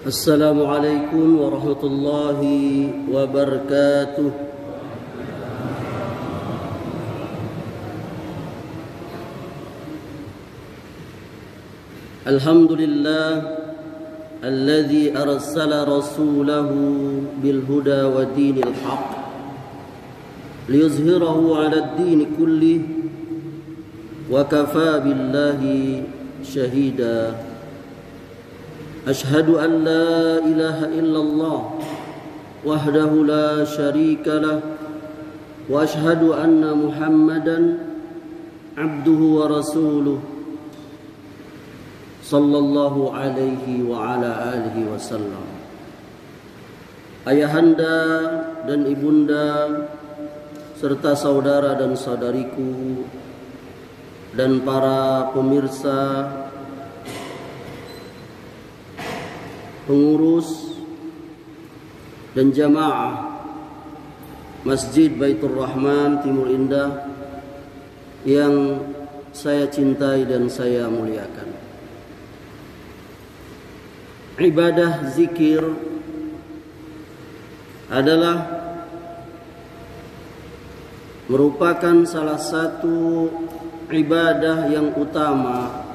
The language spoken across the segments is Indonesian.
Assalamualaikum warahmatullahi wabarakatuh. Alhamdulillah alladzi arsala rasulahu bil huda wa dinil haqq liyuzhirahu 'ala ad-din kullih wa kafaa billahi shahida. Ashhadu an la ilaha illallah wahdahu la syarika lah wa ashhadu anna Muhammadan abduhu wa rasuluh sallallahu alaihi wa ala alihi wasallam. Ayahanda dan ibunda serta saudara dan saudariku dan para pemirsa, pengurus dan jamaah Masjid Baitur Rahman Timur Indah yang saya cintai dan saya muliakan. Ibadah zikir adalah merupakan salah satu ibadah yang utama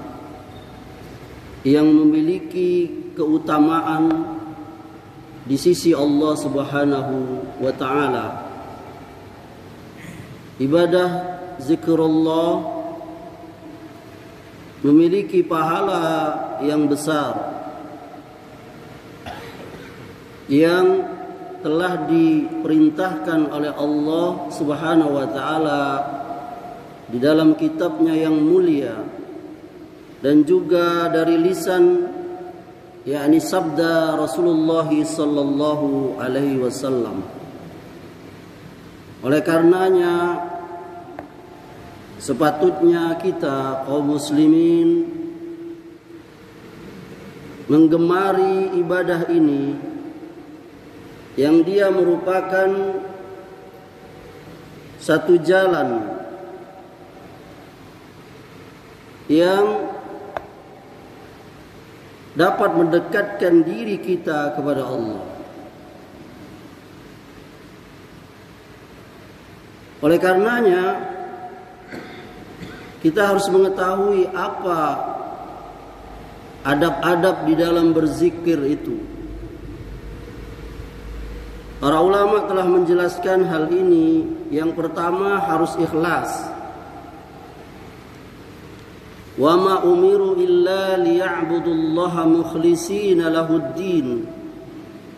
yang memiliki keutamaan di sisi Allah Subhanahu wa taala. Ibadah zikrullah memiliki pahala yang besar yang telah diperintahkan oleh Allah Subhanahu wa taala di dalam kitabnya yang mulia dan juga dari lisan yakni sabda Rasulullah sallallahu alaihi wasallam. Oleh karenanya sepatutnya kita kaum muslimin menggemari ibadah ini yang dia merupakan satu jalan yang dapat mendekatkan diri kita kepada Allah. Oleh karenanya kita harus mengetahui apa adab-adab di dalam berzikir itu. Para ulama telah menjelaskan hal ini. Yang pertama harus ikhlas. Wa ma umiru illa liya'budullaha mukhlishina lahuddin.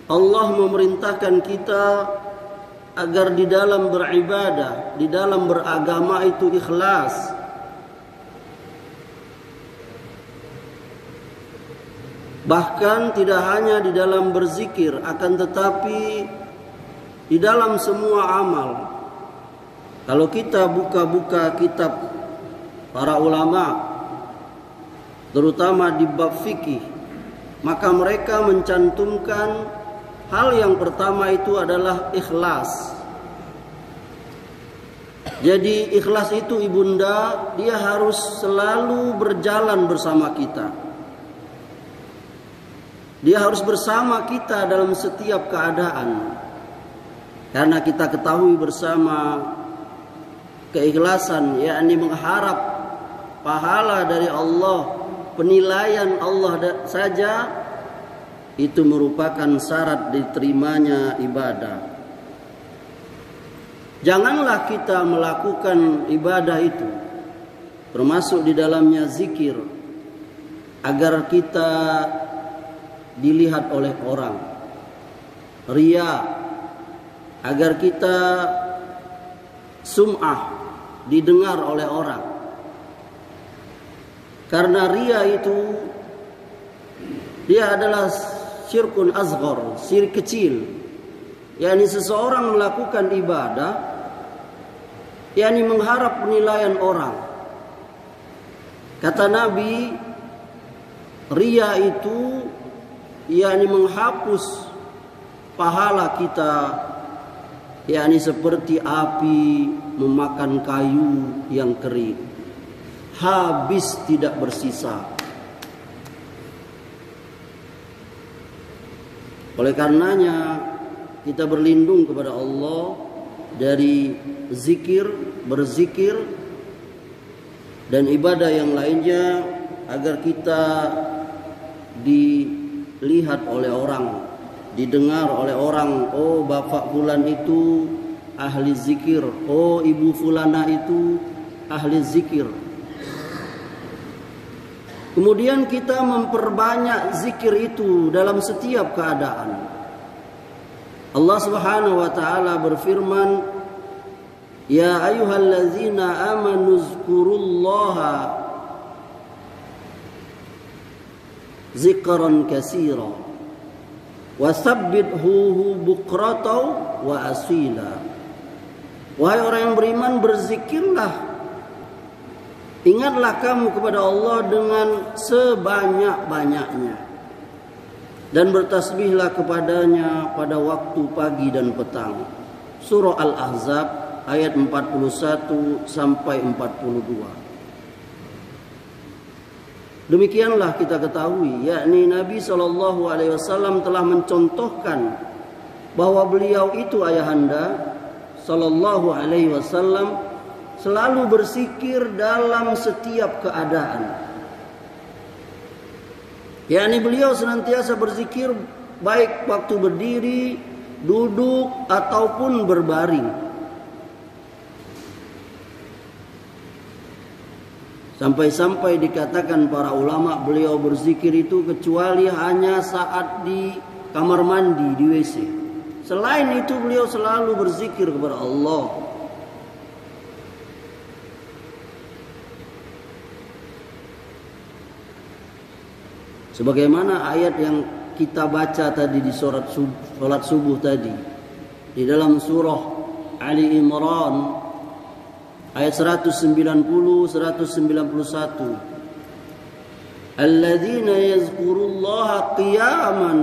Allah memerintahkan kita agar di dalam beribadah, di dalam beragama itu ikhlas. Bahkan tidak hanya di dalam berzikir, akan tetapi di dalam semua amal. Kalau kita buka-buka kitab para ulama, terutama di bab fikih, maka mereka mencantumkan hal yang pertama itu adalah ikhlas. Jadi ikhlas itu ibunda, dia harus selalu berjalan bersama kita. Dia harus bersama kita dalam setiap keadaan. Karena kita ketahui bersama keikhlasan, yakni mengharap pahala dari Allah, penilaian Allah saja, itu merupakan syarat diterimanya ibadah. Janganlah kita melakukan ibadah itu, termasuk di dalamnya zikir, agar kita dilihat oleh orang, riya, agar kita sum'ah, didengar oleh orang. Karena riya itu dia adalah syirkun asghar, syirik kecil. yakni seseorang melakukan ibadah yakni mengharap penilaian orang. Kata Nabi, riya itu yakni menghapus pahala kita, yakni seperti api memakan kayu yang kering, habis tidak bersisa. Oleh karenanya kita berlindung kepada Allah dari zikir, berzikir dan ibadah yang lainnya agar kita dilihat oleh orang, didengar oleh orang, oh bapak fulan itu ahli zikir, oh ibu fulana itu ahli zikir. Kemudian kita memperbanyak zikir itu dalam setiap keadaan. Allah Subhanahu wa taala berfirman, "Ya ayyuhallazina amanu zkurullaha zikran katsira wasabbithu bukratan wa asila." Wahai orang yang beriman, berzikirlah, ingatlah kamu kepada Allah dengan sebanyak-banyaknya, dan bertasbihlah kepadanya pada waktu pagi dan petang. Surah Al-Ahzab ayat 41 sampai 42. Demikianlah kita ketahui, yakni Nabi SAW telah mencontohkan bahwa beliau itu ayahanda SAW selalu berzikir dalam setiap keadaan. yakni beliau senantiasa berzikir baik waktu berdiri, duduk ataupun berbaring. Sampai-sampai dikatakan para ulama beliau berzikir itu kecuali hanya saat di kamar mandi, di WC. Selain itu beliau selalu berzikir kepada Allah. Sebagaimana ayat yang kita baca tadi di salat subuh tadi, di dalam surah Ali Imran ayat 190-191. Alladzina yazkurullaha qiyaman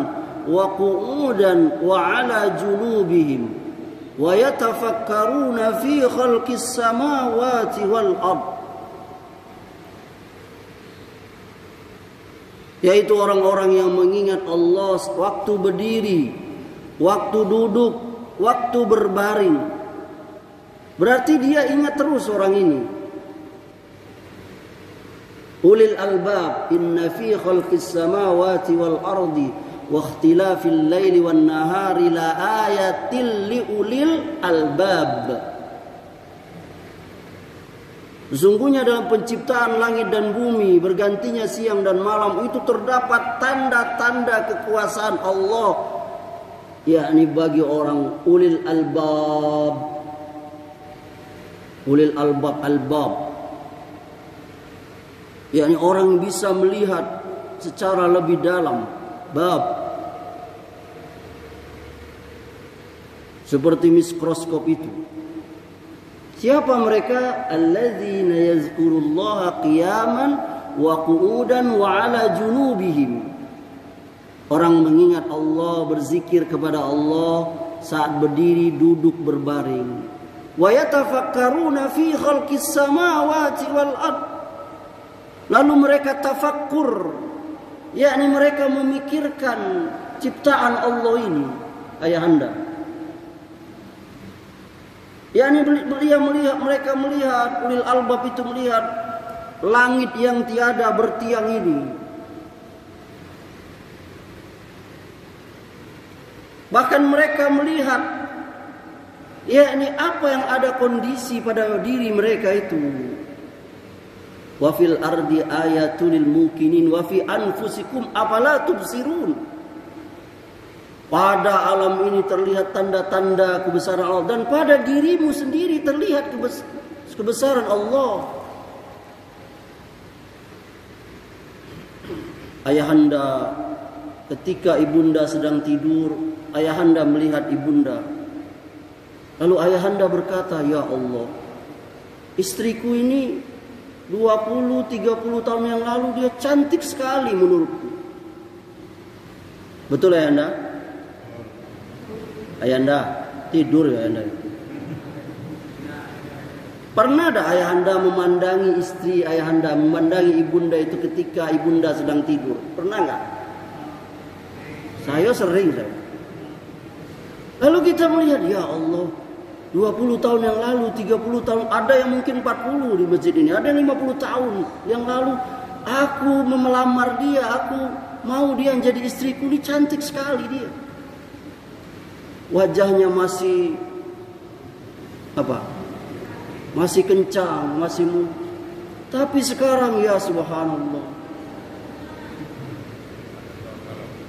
wa qu'udan wa 'ala junubihim wa yatafakkaruna fi khalqis samawati wal ard. Yaitu orang-orang yang mengingat Allah waktu berdiri, waktu duduk, waktu berbaring. Berarti dia ingat terus orang ini. Ulil albab, inna fi khalqis samawati wal ardi wa ikhtilafil laili wan nahari la ayatil li ulil albab. Sesungguhnya dalam penciptaan langit dan bumi, bergantinya siang dan malam, itu terdapat tanda-tanda kekuasaan Allah, yakni bagi orang ulil albab. Ulil albab, yakni orang bisa melihat secara lebih dalam. Bab, seperti mikroskop itu. Siapa mereka? Alladzina yazkurullaha qiyaman wa qu'udan wa 'ala junubihim. Orang mengingat Allah, berzikir kepada Allah saat berdiri, duduk, berbaring. Wa yatafakkaruna fi khalqis samawati wal ard. Lalu mereka tafakkur, yakni mereka memikirkan ciptaan Allah ini, ayahanda. yakni mereka melihat, ulil albab itu melihat langit yang tiada bertiang ini. Bahkan mereka melihat, yakni apa yang ada kondisi pada diri mereka itu. Wa fil ardi ayatul lil mukinin wa fi anfusikum afala tubsirun. Pada alam ini terlihat tanda-tanda kebesaran Allah, dan pada dirimu sendiri terlihat kebesaran Allah. Ayahanda, ketika ibunda sedang tidur, ayahanda melihat ibunda. Lalu ayahanda berkata, "Ya Allah, istriku ini 20-30 tahun yang lalu dia cantik sekali menurutku." Betul ayahanda? Ayahanda tidur ya ayahanda. Pernah ada ayahanda memandangi istri ayahanda, memandangi ibunda itu ketika ibunda sedang tidur? Pernah enggak? Saya sering. Lalu kita melihat, ya Allah, 20 tahun yang lalu, 30 tahun, ada yang mungkin 40 di masjid ini, ada yang 50 tahun yang lalu, aku melamar dia, aku mau dia menjadi istriku. Ini cantik sekali dia. Wajahnya masih masih kencang, masih tapi sekarang ya subhanallah,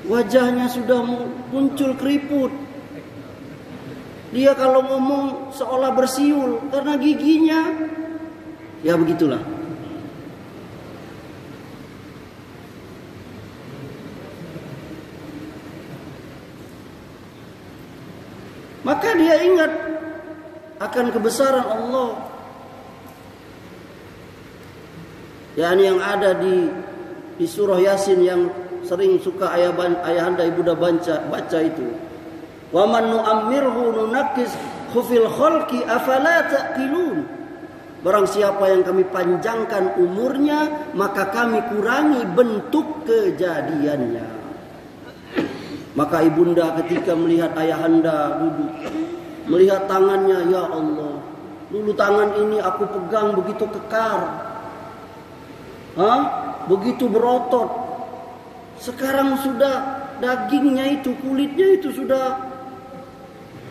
wajahnya sudah muncul keriput. Dia kalau ngomong seolah bersiul karena giginya. Ya begitulah. Maka dia ingat akan kebesaran Allah. Yani yang ada di surah Yasin yang sering suka ayahanda ibunda baca itu. Wa man nu'ammirhu nunakkis fil khalqi afala taqilun. Barang siapa yang kami panjangkan umurnya, maka kami kurangi bentuk kejadiannya. Maka ibunda ketika melihat ayahanda duduk, melihat tangannya, ya Allah, dulu tangan ini aku pegang begitu kekar, begitu berotot. Sekarang sudah dagingnya itu, kulitnya itu sudah,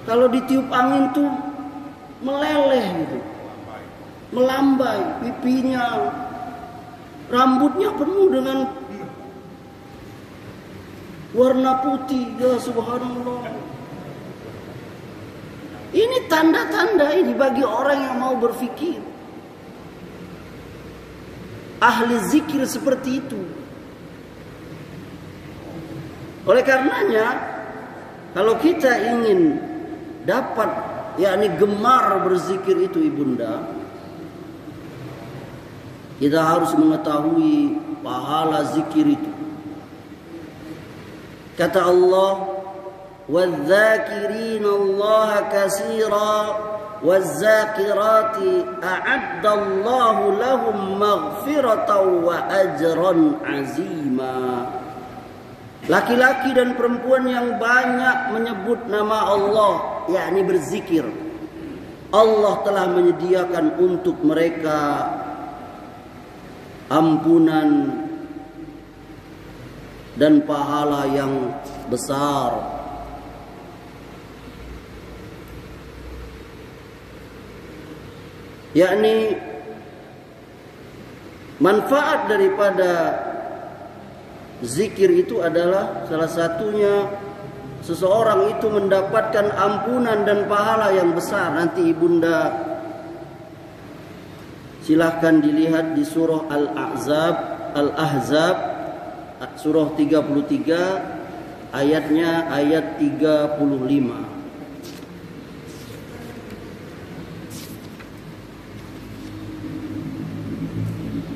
kalau ditiup angin tuh meleleh gitu, melambai, pipinya, rambutnya penuh dengan warna putih. Ya subhanallah. Ini tanda-tanda ini bagi orang yang mau berfikir. Ahli zikir seperti itu. Oleh karenanya, kalau kita ingin dapat, yakni gemar berzikir itu ibunda, kita harus mengetahui pahala zikir itu. Kata Allah, وَالذَّاكِرِينَ اللَّهَ كَثِيرًا وَالذَّاكِرَاتِ أَعَدَّ اللَّهُ لَهُمْ مَغْفِرَةً وَأَجْرًا عَظِيمًا. Laki-laki dan perempuan yang banyak menyebut nama Allah, yakni berzikir, Allah telah menyediakan untuk mereka ampunan dan pahala yang besar. Yakni manfaat daripada zikir itu adalah salah satunya seseorang itu mendapatkan ampunan dan pahala yang besar. Nanti ibunda silahkan dilihat di surah Al-Ahzab surah 33 ayatnya ayat 35.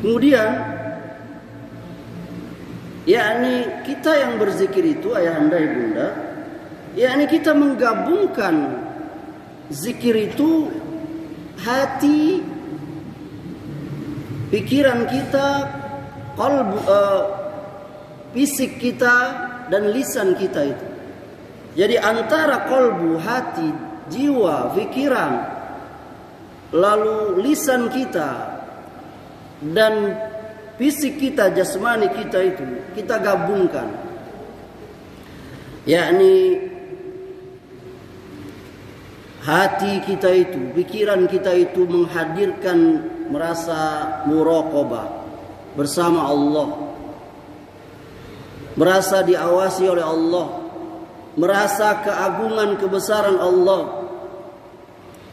Kemudian, yakni kita yang berzikir itu, ayahanda ibunda, yakni kita menggabungkan zikir itu hati, pikiran kita, fisik kita dan lisan kita itu. Jadi antara kolbu, hati, jiwa, pikiran, lalu lisan kita dan fisik kita, jasmani kita itu kita gabungkan, yakni hati kita itu, pikiran kita itu menghadirkan merasa muraqabah bersama Allah, merasa diawasi oleh Allah, merasa keagungan kebesaran Allah.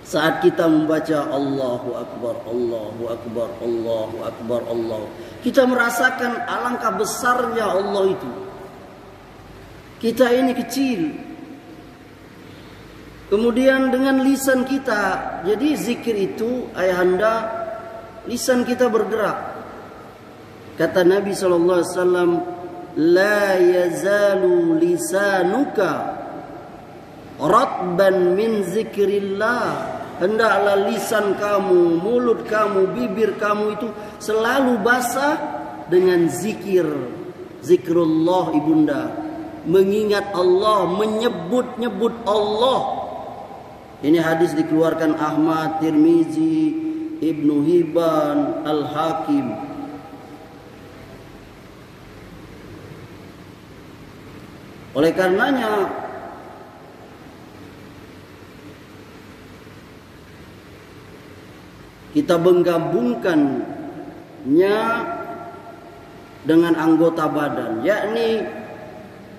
Saat kita membaca Allahu Akbar, Allahu Akbar, Allahu Akbar, Allah, kita merasakan alangkah besarnya Allah itu. Kita ini kecil. Kemudian dengan lisan kita, jadi zikir itu ayahanda, lisan kita bergerak. Kata Nabi SAW, la yazalu lisanuka ratban min zikrillah. Hendaklah lisan kamu, mulut kamu, bibir kamu itu selalu basah dengan zikir, zikrullah ibunda. mengingat Allah, menyebut-nyebut Allah. Ini hadis dikeluarkan Ahmad, Tirmizi, Ibnu Hibban, Al-Hakim. Oleh karenanya kita menggabungkannya dengan anggota badan, yakni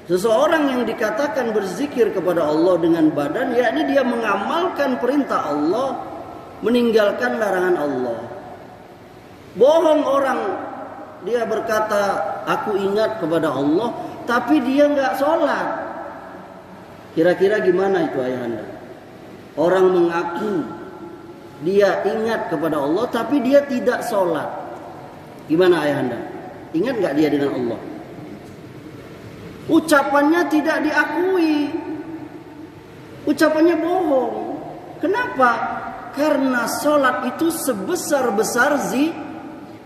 seseorang yang dikatakan berzikir kepada Allah dengan badan, yakni dia mengamalkan perintah Allah, meninggalkan larangan Allah. Bohong orang, dia berkata aku ingat kepada Allah, tapi dia nggak sholat. Kira-kira gimana itu ayahanda? Orang mengaku dia ingat kepada Allah, tapi dia tidak sholat. Gimana ayahanda? Ingat nggak dia dengan Allah? Ucapannya tidak diakui. Ucapannya bohong. Kenapa? Karena sholat itu sebesar-besar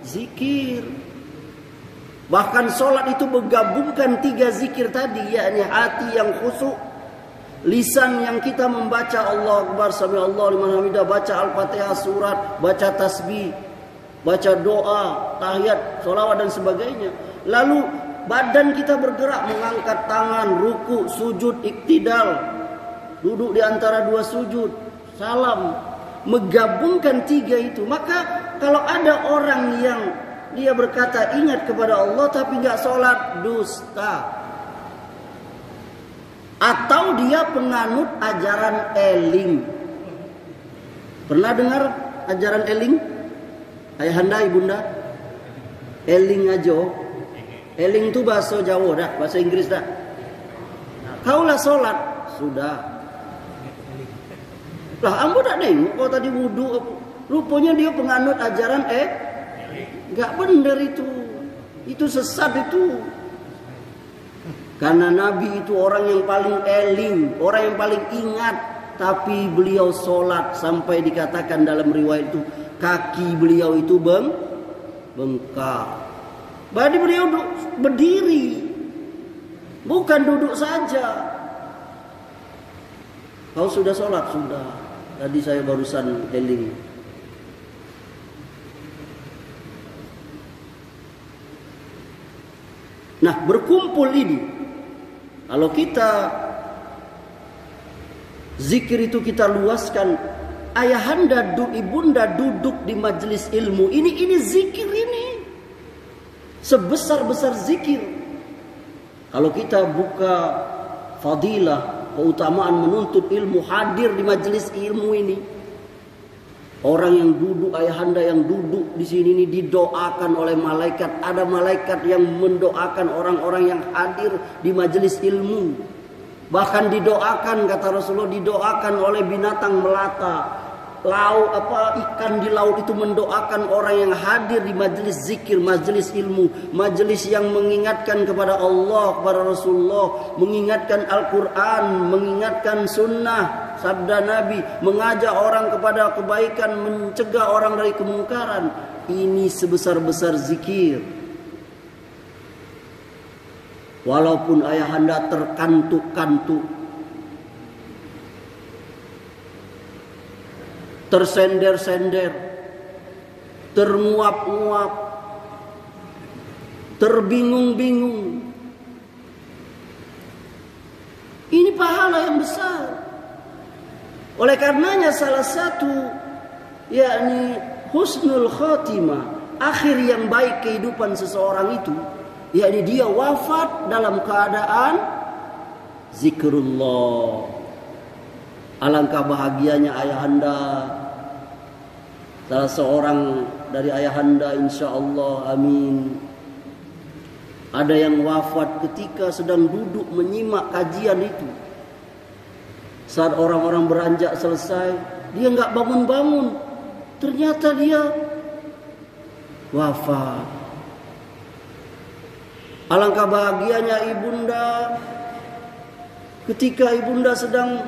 zikir. Bahkan sholat itu menggabungkan 3 zikir tadi, yakni hati yang khusyuk, lisan yang kita membaca Allah Akbar, Sami Allah liman hamidah, baca Al-Fatihah, surat, baca tasbih, baca doa, tahiyat, sholawat dan sebagainya. Lalu badan kita bergerak, mengangkat tangan, ruku, sujud, iktidal, duduk di antara 2 sujud, salam, menggabungkan 3 itu. Maka kalau ada orang yang dia berkata ingat kepada Allah tapi nggak sholat, dusta. Atau dia penganut ajaran eling. Pernah dengar ajaran eling? Ayahanda, ibunda? Eling aja. Eling itu bahasa Jawa dah, bahasa Inggris dah. Kaulah sholat, sudah. Lah, ambo tak nengok kau tadi wudu. Rupanya dia penganut ajaran nggak benar itu. Itu sesat itu. Karena Nabi itu orang yang paling eling, orang yang paling ingat. Tapi beliau sholat sampai dikatakan dalam riwayat itu kaki beliau itu bengkak. Berarti beliau berdiri, bukan duduk saja. Kau sudah sholat? Sudah. Tadi saya barusan eling. Nah, berkumpul ini, kalau kita zikir itu kita luaskan, ayahanda, ibunda duduk di majelis ilmu, ini zikir ini. Sebesar-besar zikir. Kalau kita buka fadilah, keutamaan menuntut ilmu, hadir di majelis ilmu ini. Orang yang duduk, ayahanda yang duduk di sini ini didoakan oleh malaikat. Ada malaikat yang mendoakan orang-orang yang hadir di majelis ilmu. Bahkan didoakan, kata Rasulullah, didoakan oleh binatang melata. Ikan di laut itu mendoakan orang yang hadir di majelis zikir, majelis ilmu, majelis yang mengingatkan kepada Allah, kepada Rasulullah, mengingatkan Al-Quran, mengingatkan sunnah, sabda Nabi, mengajak orang kepada kebaikan, mencegah orang dari kemungkaran. Ini sebesar-besar zikir. Walaupun ayahanda terkantuk-kantuk, tersender-sender, termuap-muap, terbingung-bingung, ini pahala yang besar. Oleh karenanya salah satu, yakni husnul khotimah, akhir yang baik kehidupan seseorang itu, yakni dia wafat dalam keadaan zikrullah. Alangkah bahagianya ayahanda. Salah seorang dari ayahanda, insya Allah, amin, ada yang wafat ketika sedang duduk menyimak kajian itu. Saat orang-orang beranjak selesai, dia nggak bangun-bangun. Ternyata dia wafat. Alangkah bahagianya ibunda ketika ibunda sedang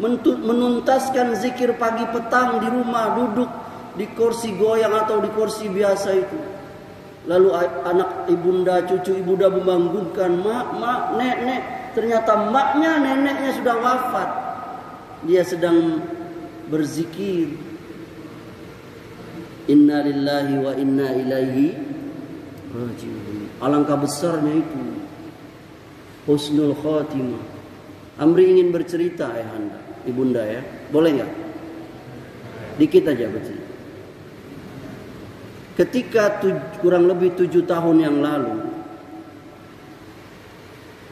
menuntaskan zikir pagi petang di rumah, duduk di kursi goyang atau di kursi biasa itu. Lalu anak ibunda, cucu ibunda membangunkan, mak, nek, ternyata maknya neneknya sudah wafat. Dia sedang berzikir. Inna lillahi wa inna ilaihi raji'un. Alangkah besarnya itu. Husnul khatimah. Amri ingin bercerita ayahanda, ibunda ya. Boleh enggak? Dikit aja bercerita. Ketika kurang lebih 7 tahun yang lalu,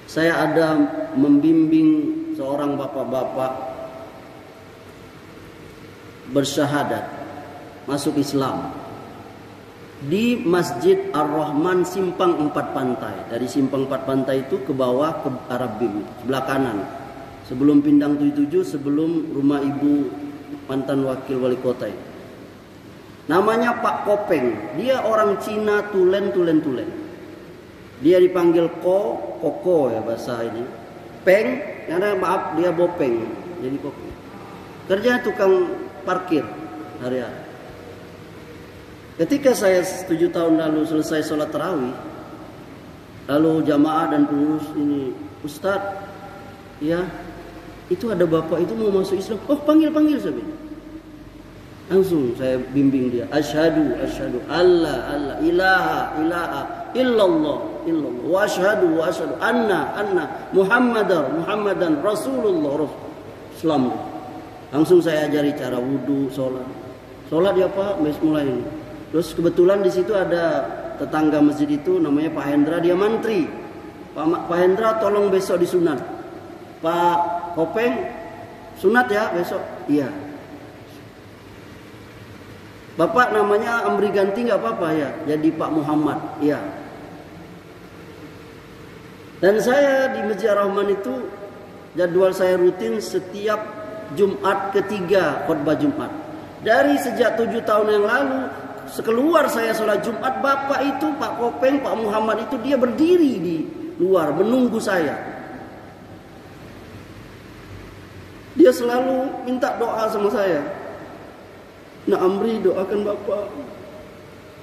saya ada membimbing seorang bapak-bapak bersyahadat masuk Islam di Masjid Ar-Rahman Simpang 4 Pantai. Dari Simpang 4 Pantai itu ke bawah ke arah BIM, sebelah kanan. Sebelum Pindang 77, sebelum rumah ibu mantan wakil wali kota itu. Namanya Pak Kopeng. Dia orang Cina tulen. Dia dipanggil Koko ya bahasa ini. Peng, karena maaf dia Bopeng. Jadi Koko. Kerja tukang parkir hari-hari. Ketika saya 7 tahun lalu selesai sholat tarawih, lalu jamaah dan pengurus ini, Ustadz, ya itu ada bapak itu mau masuk Islam. Oh panggil saya. Langsung saya bimbing dia. Asyhadu alla ilaha illallah wa asyhadu anna Muhammadan Rasulullah. Islam. Langsung saya ajari cara wudu, sholat. Sholat dia Pak, mulai ini. Terus kebetulan di situ ada tetangga masjid itu namanya Pak Hendra, dia mantri. Pak Hendra tolong besok disunat. Pak Kopeng sunat ya besok. Iya. Bapak namanya Amri ganti nggak apa-apa ya, jadi Pak Muhammad. Iya. Dan saya di Masjid Ar-Rahman itu jadwal saya rutin setiap Jumat ketiga khutbah Jumat. Dari sejak 7 tahun yang lalu, sekeluar saya sholat Jumat, bapak itu Pak Kopeng, Pak Muhammad itu dia berdiri di luar menunggu saya. Dia selalu minta doa sama saya. Nah Amri doakan bapak.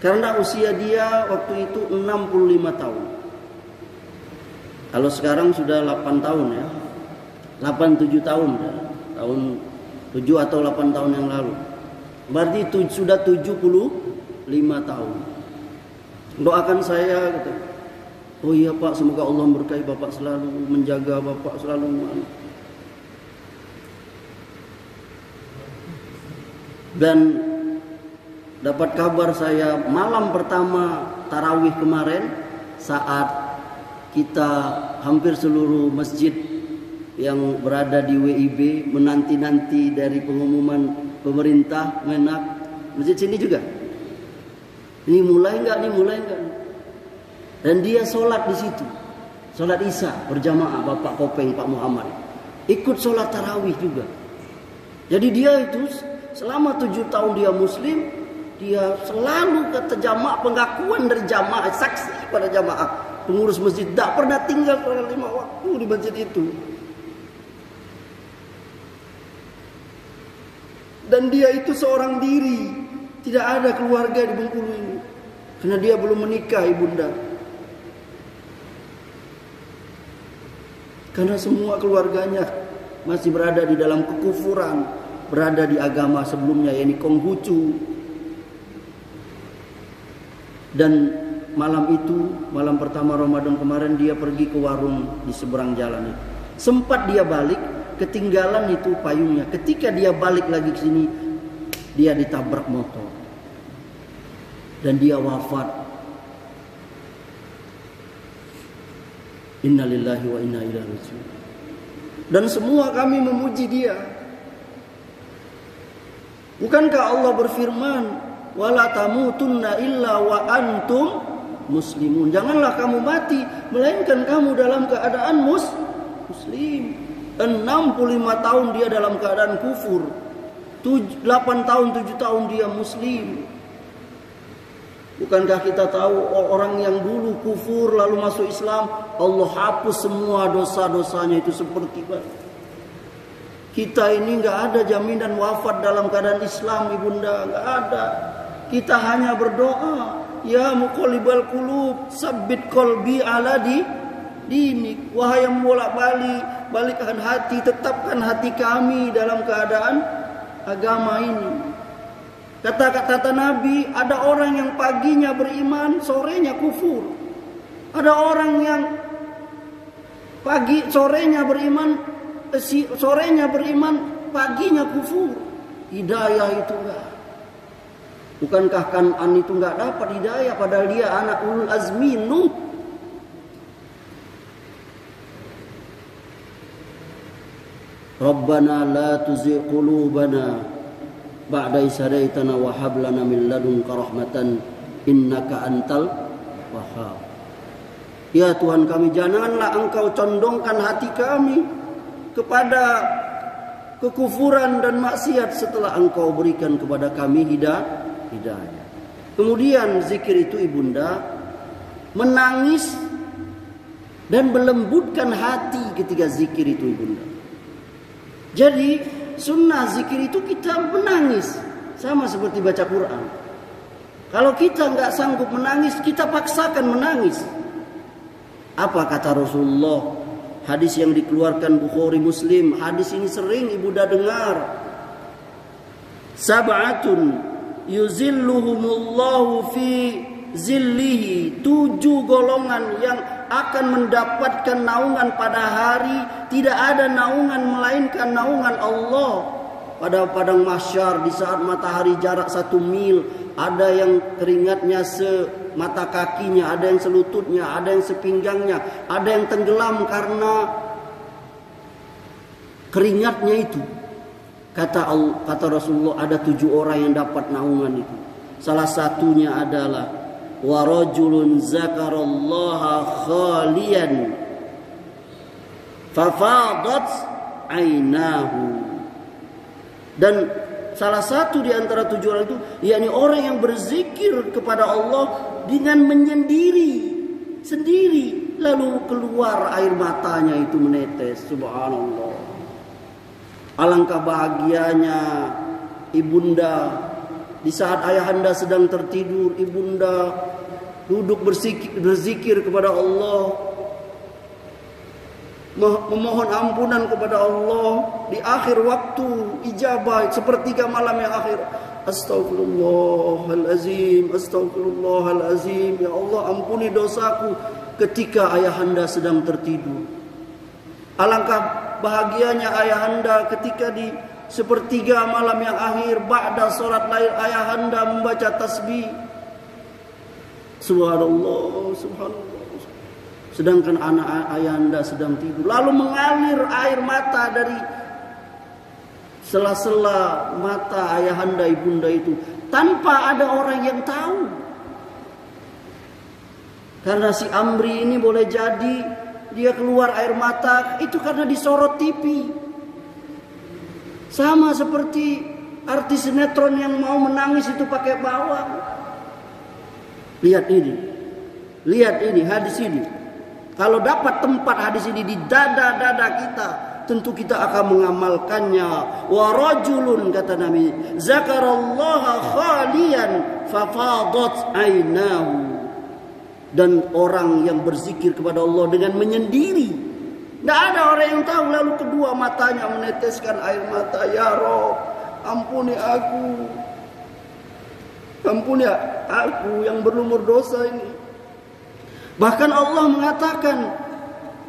Karena usia dia waktu itu 65 tahun. Kalau sekarang sudah 8 tahun ya. 8-7 tahun ya. Tahun 7 atau 8 tahun yang lalu. Berarti itu sudah 75 tahun. Doakan saya kata. Oh iya Pak, semoga Allah berkahi bapak selalu, menjaga bapak selalu. Dan dapat kabar saya malam pertama tarawih kemarin, saat kita hampir seluruh masjid yang berada di WIB menanti-nanti dari pengumuman pemerintah Menak, masjid sini juga. Ini mulai enggak? Dan dia sholat di situ, sholat Isya berjamaah Bapak Kopeng, Pak Muhammad ikut sholat tarawih juga. Jadi dia itu selama 7 tahun dia Muslim, dia selalu kata jamaah, pengakuan dari jamaah, saksi pada jamaah, pengurus masjid, tak pernah tinggal sholat 5 waktu di masjid itu. Dan dia itu seorang diri, tidak ada keluarga di Bengkulu ini, karena dia belum menikah ibunda. Karena semua keluarganya masih berada di dalam kekufuran, berada di agama sebelumnya, yakni Konghucu. Dan malam itu, malam pertama Ramadan kemarin, dia pergi ke warung di seberang jalan itu. Sempat dia balik, ketinggalan itu payungnya. Ketika dia balik lagi ke sini, dia ditabrak motor. Dan dia wafat. Innalillahi wa inna ilaihi raji'un. Dan semua kami memuji dia. Bukankah Allah berfirman, wala tamutunna illa wa antum muslimun. Janganlah kamu mati melainkan kamu dalam keadaan muslim. 65 tahun dia dalam keadaan kufur. 8 tahun, 7 tahun dia muslim. Bukankah kita tahu orang yang dulu kufur lalu masuk Islam, Allah hapus semua dosa-dosanya itu seperti itu. Kita ini nggak ada jaminan wafat dalam keadaan Islam, ibunda, nggak ada. Kita hanya berdoa, ya muqallibal qulub, sabbit qalbi ala dinik. Wahai yang bolak-balik, balikkan hati, tetapkan hati kami dalam keadaan agama ini. Kata-kata Nabi, ada orang yang paginya beriman, sorenya kufur. Ada orang yang sorenya beriman, paginya kufur. Hidayah itu enggak. Bukankah Kan'an itu enggak dapat hidayah padahal dia anak ulul azmi Nuh. Rabbana la tuzigh qulubana ba'da idh hadaitana wa hab lana min ladunka rahmatan innaka antal wahhab. Ya Tuhan kami, janganlah Engkau condongkan hati kami kepada kekufuran dan maksiat setelah Engkau berikan kepada kami hidayah. Kemudian zikir itu ibunda menangis dan melembutkan hati ketika zikir itu ibunda. Jadi sunnah zikir itu kita menangis, sama seperti baca Quran. Kalau kita nggak sanggup menangis, kita paksakan menangis. Apa kata Rasulullah? Hadis yang dikeluarkan Bukhari Muslim. Hadis ini sering ibunda dengar. Sab'atun yuzilluhumullahu fi zillihi. 7 golongan yang akan mendapatkan naungan pada hari tidak ada naungan melainkan naungan Allah. Pada padang mahsyar di saat matahari jarak 1 mil, ada yang keringatnya semata kakinya, ada yang selututnya, ada yang sepinggangnya, ada yang tenggelam karena keringatnya itu. Kata Rasulullah, ada 7 orang yang dapat naungan itu. Salah satunya adalah wa rajulun zakarallaha khaliyan fafadat ainahu. Dan salah satu di antara 7 orang itu, yakni orang yang berzikir kepada Allah dengan menyendiri sendiri, lalu keluar air matanya itu menetes. Subhanallah. Alangkah bahagianya ibunda di saat ayahanda sedang tertidur, ibunda duduk berzikir kepada Allah, memohon ampunan kepada Allah di akhir waktu ijabah sepertiga malam yang akhir. Astaghfirullahalazim, astaghfirullahalazim, ya Allah ampuni dosaku, ketika ayahanda sedang tertidur. Alangkah bahagianya ayahanda ketika di sepertiga malam yang akhir ba'da salat lail ayahanda membaca tasbih. Subhanallah, subhanallah. Sedangkan anak ayahanda sedang tidur. Lalu mengalir air mata dari sela-sela mata ayahanda ibunda itu tanpa ada orang yang tahu. Karena si Amri ini boleh jadi dia keluar air mata itu karena disorot TV. Sama seperti artis sinetron yang mau menangis itu pakai bawang. Lihat ini hadis ini. Kalau dapat tempat hadis ini di dada-dada kita, tentu kita akan mengamalkannya. Wa rajulun, kata Nabi, zakarallaha khaliyan fafadat ainahu. Dan orang yang berzikir kepada Allah dengan menyendiri, tidak ada orang yang tahu, lalu kedua matanya meneteskan air mata. Ya Rabb, ampuni aku, ampuni aku yang berlumur dosa ini. Bahkan Allah mengatakan,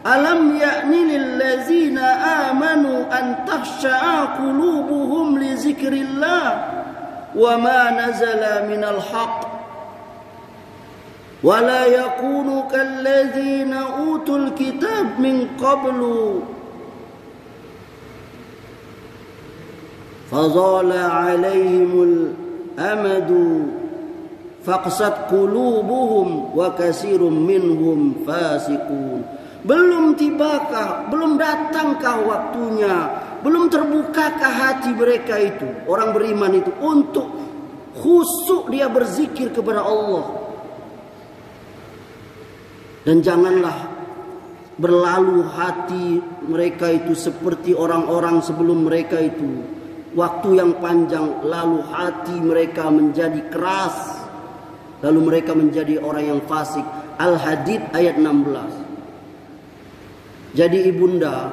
alam ya'ni lillazina amanu an takhsha'a qulubuhum li zikrillah wa ma nazala minal haqq wa la yakunu kallazina utul kitab min qablu fazala alaihimul amadu faqsat qulubuhum wa katsirum minhum fasiqun. Belum tibakah, belum datangkah waktunya, belum terbukakah hati mereka itu, orang beriman itu, untuk khusyuk dia berzikir kepada Allah. Dan janganlah berlalu hati mereka itu seperti orang-orang sebelum mereka itu. Waktu yang panjang lalu hati mereka menjadi keras, lalu mereka menjadi orang yang fasik. Al-Hadid ayat 16. Jadi ibunda,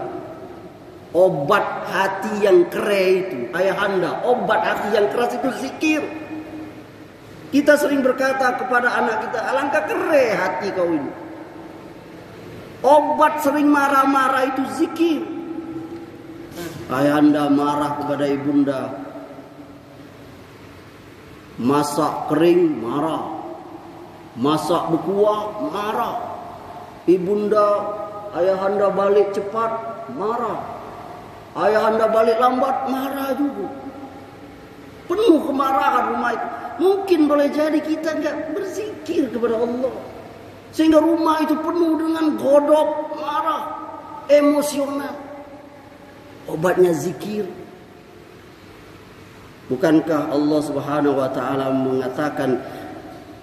obat hati yang kere itu, ayahanda, obat hati yang keras itu zikir. Kita sering berkata kepada anak kita, alangkah kere hati kau ini. Obat sering marah-marah itu zikir. Ayahanda marah kepada ibunda, masak kering marah, masak berkuah marah. Ibunda, ayahanda balik cepat marah, ayahanda balik lambat marah juga. Penuh kemarahan rumah itu. Mungkin boleh jadi kita nggak berzikir kepada Allah, sehingga rumah itu penuh dengan godok, marah, emosional. Obatnya zikir. Bukankah Allah Subhanahu wa taala mengatakan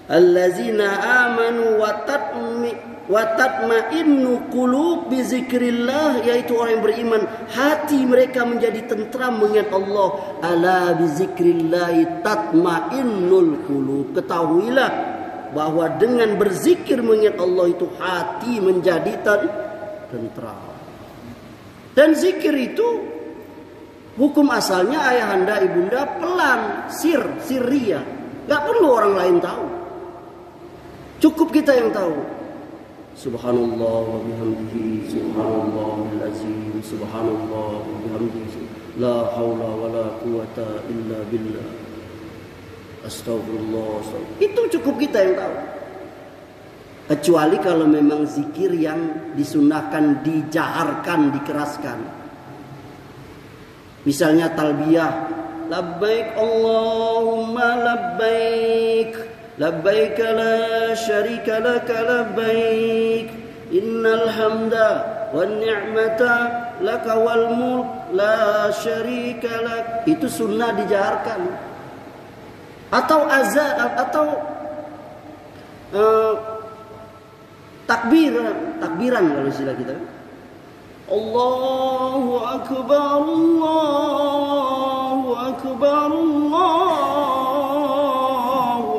allazina amanu wa tatma'innu qulub bi zikrillah, yaitu orang yang beriman hati mereka menjadi tentram mengingat Allah. Ala bi zikrillah tatma'innul qulub. Ketahuilah bahwa dengan berzikir mengingat Allah itu hati menjadi tentram. Dan zikir itu hukum asalnya ayahanda ibunda pelan, sirria, nggak perlu orang lain tahu, cukup kita yang tahu. Subhanallah wa bihamdihi, subhanallahil azim, subhanallah wa bihamdihi, la haula wa la quwata illa billah, astagfirullah. Itu cukup kita yang tahu. Kecuali kalau memang zikir yang disunahkan, dijaharkan, dikeraskan. Misalnya talbiyah, labbaik Allahumma labbaik, labbaik la syarika laka labbaik, innal hamda wan ni'mata laka wal mulk la syarika lak. Itu sunnah dijaharkan. Atau azan, atau takbiran kalau istilah kita. Allahu akbar, Allahu akbar, Allahu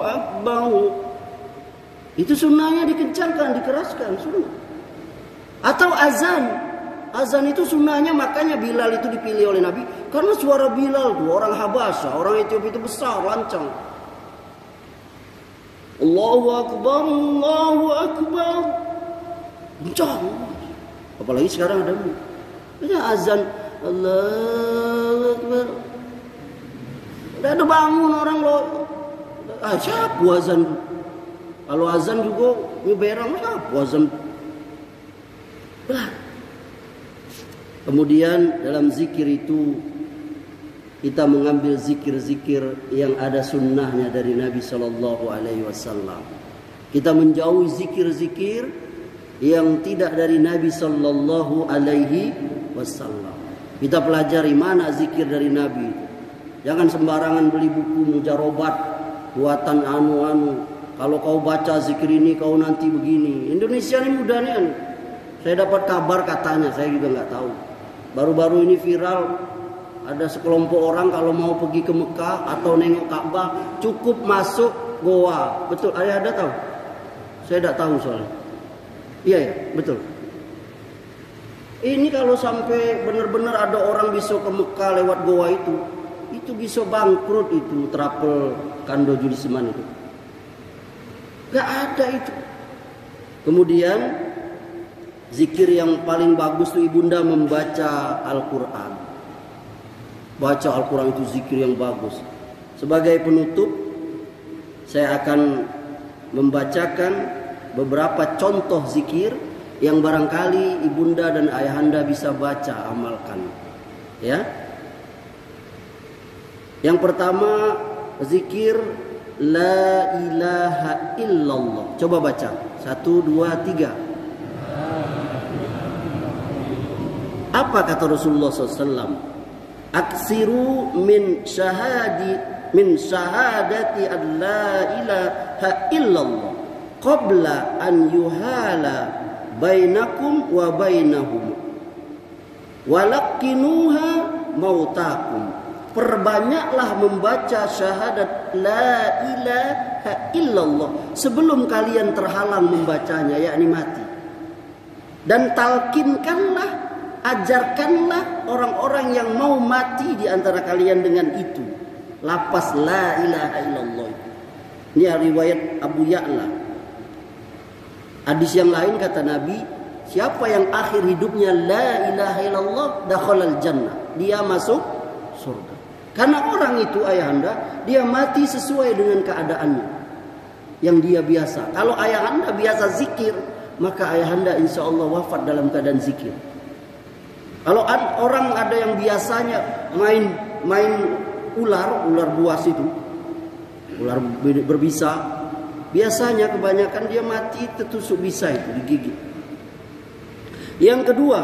akbar. Itu sunnahnya dikencangkan, dikeraskan, sunnah. Atau azan. Azan itu sunnahnya, makanya Bilal itu dipilih oleh Nabi karena suara Bilal itu orang Habasya, orang Ethiopia itu besar, lancang. Allahu akbar, Allahu akbar. Kencang. Apalagi sekarang ada azan, Allahu akbar. Udah ada bangun orang lo. Siapa azan? Kalau azan juga nyeberang, siapa azan? Kemudian dalam zikir itu kita mengambil zikir-zikir yang ada sunnahnya dari Nabi Shallallahu Alaihi Wasallam. Kita menjauhi zikir-zikir yang tidak dari Nabi Shallallahu Alaihi Wasallam. Kita pelajari mana zikir dari Nabi. Jangan sembarangan beli buku mujarobat buatan anu-anu. Kalau kau baca zikir ini kau nanti begini. Indonesia ini mudahnya. Saya dapat kabar katanya, saya juga nggak tahu. Baru-baru ini viral. Ada sekelompok orang kalau mau pergi ke Mekah atau nengok Ka'bah cukup masuk goa. Betul? Ada tahu? Saya tidak tahu soalnya. Iya ya, betul. Ini kalau sampai benar-benar ada orang bisa ke Mekah lewat goa itu bisa bangkrut itu travel Kando Judisiman itu. Gak ada itu. Kemudian zikir yang paling bagus itu ibunda membaca Al-Quran. Baca Al-Quran itu zikir yang bagus. Sebagai penutup, saya akan membacakan beberapa contoh zikir yang barangkali ibunda dan ayahanda bisa baca, amalkan. Ya. Yang pertama, zikir La ilaha illallah. Coba baca. 1, 2, 3. Apa kata Rasulullah SAW? Aksiru min syahadati an la ilaha illallah qabla an yuhala bainakum wa bainahum walakinuha mautakum. Perbanyaklah membaca syahadat la ilaha illallah sebelum kalian terhalang membacanya, yakni mati. Dan talkinkanlah ajarkanlah orang-orang yang mau mati di antara kalian dengan itu, lafaz la ilaha illallah. Ini riwayat Abu Ya'la. Hadis yang lain kata Nabi, siapa yang akhir hidupnya la ilaha illallah dakhalal jannah, dia masuk surga. Karena orang itu ayahanda, dia mati sesuai dengan keadaannya yang dia biasa. Kalau ayahanda biasa zikir, maka ayahanda insya Allah wafat dalam keadaan zikir. Kalau orang ada yang biasanya main ular buas itu, ular berbisa, biasanya kebanyakan dia mati tertusuk bisa itu, digigit. Yang kedua,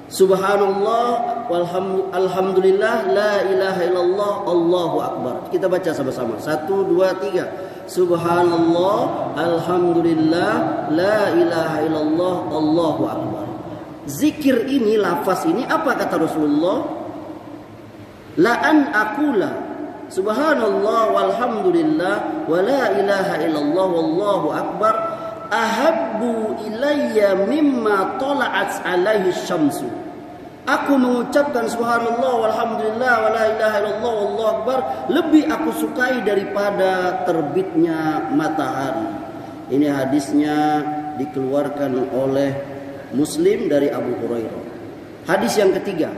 subhanallah walhamdulillah la ilaha illallah Allahu akbar. Kita baca sama-sama. 1, 2, 3. Subhanallah alhamdulillah la ilaha illallah Allahu akbar. Zikir ini, lafaz ini apa kata Rasulullah? La an aqula subhanallah walhamdulillah wa la ilaha illallah wallahu akbar ahabbu ilayya mimma tala'at alaihi syamsu. Aku mengucapkan subhanallah walhamdulillah wa la ilaha illallah wallahu akbar lebih aku sukai daripada terbitnya matahari. Ini hadisnya dikeluarkan oleh Muslim dari Abu Hurairah. Hadis yang ketiga,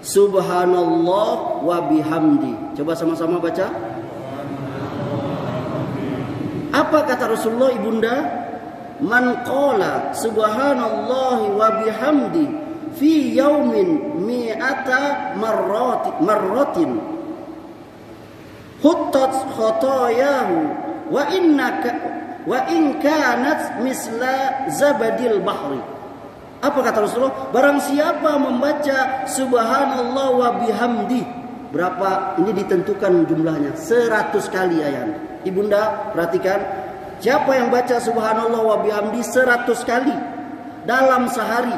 subhanallah wa bihamdi. Coba sama-sama baca. Apa kata Rasulullah ibunda? Man qala subhanallah wa bihamdi fi yaumin mi'ata marratin huttat khotayahu wa in kanat misla zabadil bahri. Apa kata Rasulullah? Barang siapa membaca subhanallah wa bihamdi, berapa? Ini ditentukan jumlahnya 100 kali ayat. Ibunda perhatikan, siapa yang baca subhanallah wa bihamdi 100 kali dalam sehari,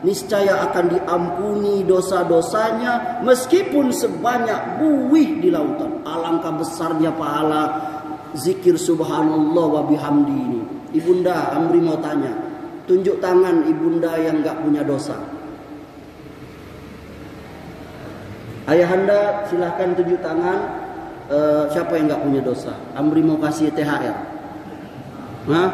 niscaya akan diampuni dosa-dosanya meskipun sebanyak buih di lautan. Alangkah besarnya pahala zikir subhanallah wa bihamdi ini. Ibunda Amri mau tanya, tunjuk tangan ibunda yang enggak punya dosa. Ayahanda silahkan tunjuk tangan. Siapa yang enggak punya dosa? Amri mau kasih THR. Hah?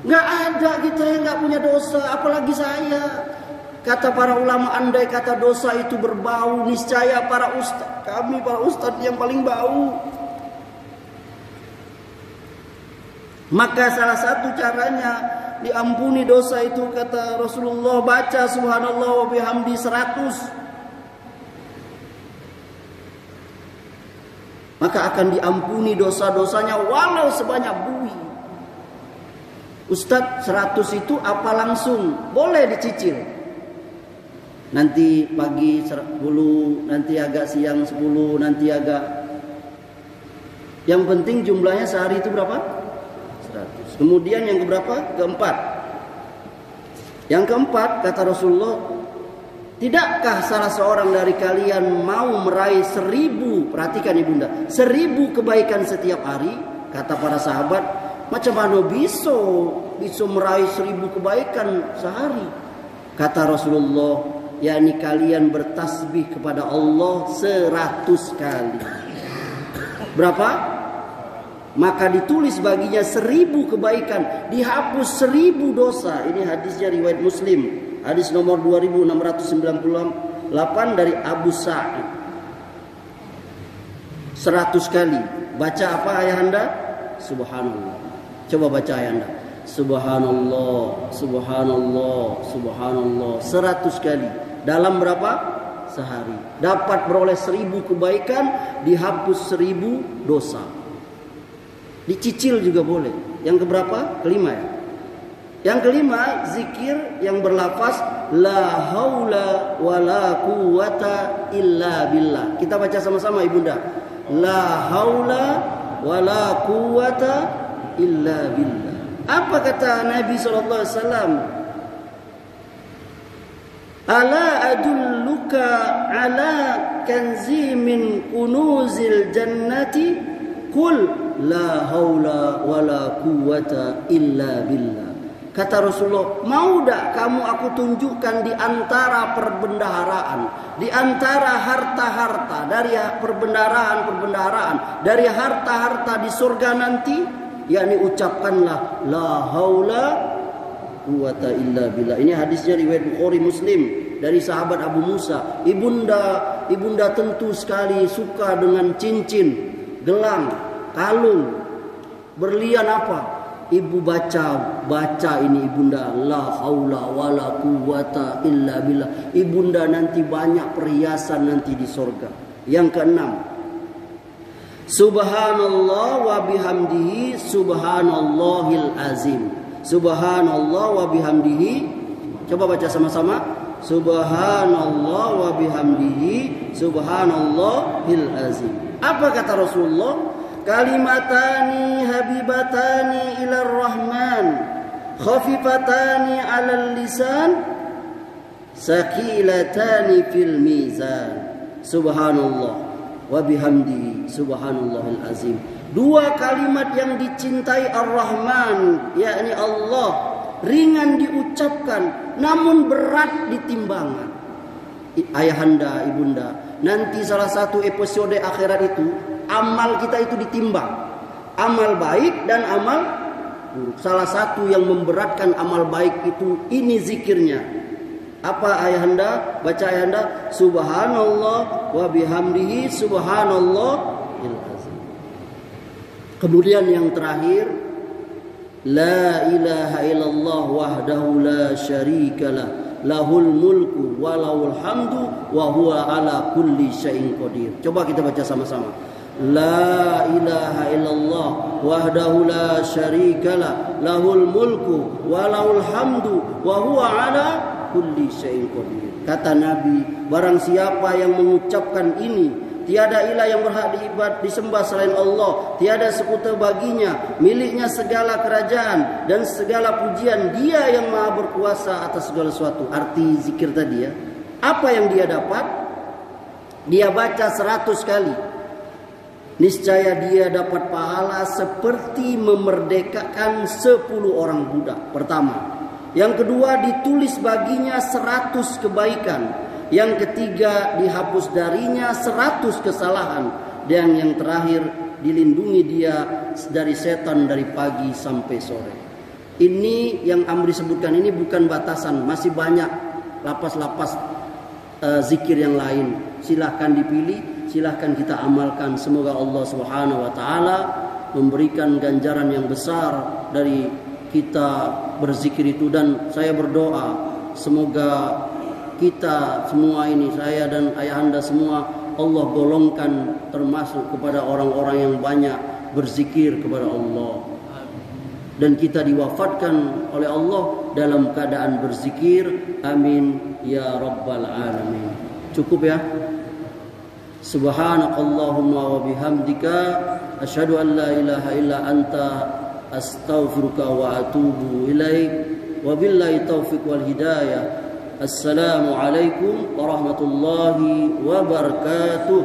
Enggak ada kita yang enggak punya dosa, apalagi saya. Kata para ulama, andai kata dosa itu berbau, niscaya para ustaz yang paling bau. Maka salah satu caranya diampuni dosa itu kata Rasulullah, baca subhanallah wa bihamdi 100. Maka akan diampuni dosa-dosanya walau sebanyak buih. Ustadz 100 itu apa langsung? Boleh dicicil. Nanti pagi 10, nanti agak siang 10, nanti agak. Yang penting jumlahnya sehari itu berapa? 100. Kemudian yang keberapa? Keempat. Yang keempat kata Rasulullah, tidakkah salah seorang dari kalian mau meraih 1000, perhatikan ibunda, 1000 kebaikan setiap hari? Kata para sahabat, macam mana bisa meraih 1000 kebaikan sehari? Kata Rasulullah, yakni kalian bertasbih kepada Allah 100 kali. Berapa? Maka ditulis baginya 1000 kebaikan, dihapus 1000 dosa. Ini hadisnya riwayat Muslim, hadis nomor 2698 dari Abu Sa'id. 100 kali. Baca apa ayahanda? Subhanallah. Coba baca ayahanda. Subhanallah, subhanallah, subhanallah 100 kali. Dalam berapa? Sehari. Dapat beroleh 1000 kebaikan, dihapus 1000 dosa. Dicicil juga boleh. Yang keberapa? Kelima ya. Yang kelima, zikir yang berlafaz la haula wala quwata illa billah. Kita baca sama-sama ibunda. La haula wala quwata illa billah. Apa kata Nabi SAW? Ala adulluka ala kanzi min kunuzil jannati Qul la haula wala quwata illa billah. Kata Rasulullah, mau dak kamu aku tunjukkan di antara perbendaharaan, di antara harta-harta dari perbendaharaan, dari harta-harta di surga nanti, yakni ucapkanlah la haula quwata illa billah. Ini hadisnya riwayat Bukhari Muslim dari sahabat Abu Musa. Ibunda tentu sekali suka dengan cincin, gelang, kalung, berlian apa? Ibu baca ini ibunda, la haula wala quwata illa billah. Ibunda nanti banyak perhiasan nanti di surga. Yang keenam, subhanallah wa bihamdihi subhanallahil azim. Subhanallah wa bihamdihi. Coba baca sama-sama. Subhanallah wa bihamdihi subhanallahil azim. Apa kata Rasulullah? Kalimatani habibatani ilar rahman, khafifatani alal lisan, sakilatani fil mizan. Subhanallah wa bihamdihi subhanallahil azim. Dua kalimat yang dicintai Ar-Rahman, yakni Allah, ringan diucapkan namun berat di timbangan. Ayahanda, ibunda, nanti salah satu episode akhirat itu amal kita itu ditimbang, amal baik dan amal buruk. Salah satu yang memberatkan amal baik itu ini zikirnya. Apa ayahanda? Baca ayahanda, subhanallah wa bihamdihi subhanallahil azim. Kemudian yang terakhir, la ilaha illallah wahdahu la syarikalah, lahul mulku wa lahul hamdu wa huwa ala kulli syai'in qadir. Coba kita baca sama-sama. La ilaha illallah wahdahu la syarikalah, lahul mulku wa lahul hamdu wa huwa ala kulli syai'in qadir. Kata Nabi, barang siapa yang mengucapkan ini, tiada ilah yang berhak disembah selain Allah, tiada sekutu baginya, miliknya segala kerajaan dan segala pujian, dia yang maha berkuasa atas segala sesuatu. Arti zikir tadi ya, apa yang dia dapat? Dia baca 100 kali, niscaya dia dapat pahala seperti memerdekakan 10 orang budak. Pertama. Yang kedua, ditulis baginya 100 kebaikan. Yang ketiga, dihapus darinya 100 kesalahan. Dan yang terakhir, dilindungi dia dari setan dari pagi sampai sore. Ini yang Amri sebutkan ini bukan batasan, masih banyak lapas-lapas zikir yang lain. Silahkan dipilih, silahkan kita amalkan. Semoga Allah Subhanahu wa taala memberikan ganjaran yang besar dari kita berzikir itu. Dan saya berdoa semoga kita semua ini, saya dan ayahanda semua, Allah golongkan termasuk kepada orang-orang yang banyak berzikir kepada Allah, dan kita diwafatkan oleh Allah dalam keadaan berzikir. Amin ya rabbal alamin. Cukup ya. Subhanakallahumma wa bihamdika asyhadu an la ilaha illa anta astaghfiruka wa atubu ilaik. Wabillahi taufiq wal hidayah. Assalamualaikum warahmatullahi wabarakatuh.